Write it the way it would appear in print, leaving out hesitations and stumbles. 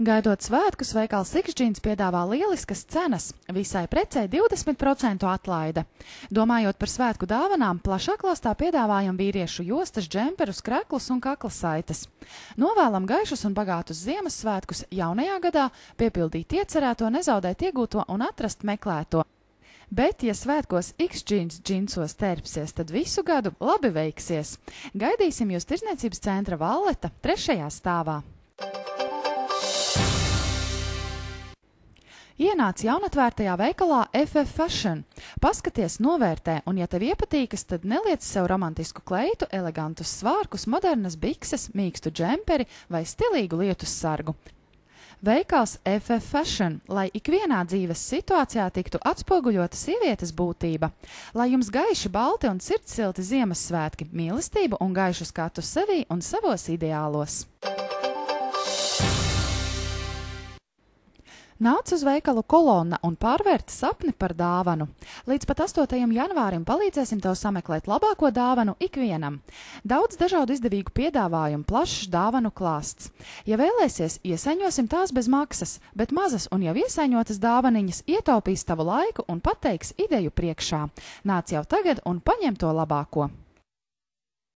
Gaidot svētkus, veikals X-Jeans piedāvā lieliskas cenas, visai precei 20% atlaide. Domājot par svētku dāvanām, plašā klāstā piedāvājam vīriešu jostas, džemperus, kreklus un kaklasaites. Novēlam gaišus un bagātus Ziemassvētkus jaunajā gadā, piepildīt iecerēto, nezaudēt iegūto un atrast meklēto. Bet, ja svētkos X-Jeans džinsos tērpsies, tad visu gadu labi veiksies. Gaidīsim jūs Tirdzniecības centra Valleta 3. stāvā. Ienāc jaunatvērtajā veikalā FF Fashion. Paskaties, novērtē, un ja tev iepatīkas, tad neliec sev romantisku kleitu, elegantus svārkus, modernas bikses, mīkstu džemperi vai stilīgu lietus sargu. Veikals FF Fashion, lai ikvienā dzīves situācijā tiktu atspoguļota sievietes būtība. Lai jums gaiši, balti un sirdsilti Ziemassvētki, mīlestību un gaišu skatu sevī un savos ideālos. Nāc uz veikalu Kolonna un pārvērt sapni par dāvanu. Līdz pat 8. janvārim palīdzēsim tev sameklēt labāko dāvanu ikvienam. Daudz dažādu izdevīgu piedāvājumu, plašs dāvanu klāsts. Ja vēlēsies, iesaiņosim tās bez maksas, bet mazas un jau iesaiņotas dāvaniņas ietaupīs tavu laiku un pateiks ideju priekšā. Nāc jau tagad un paņem to labāko!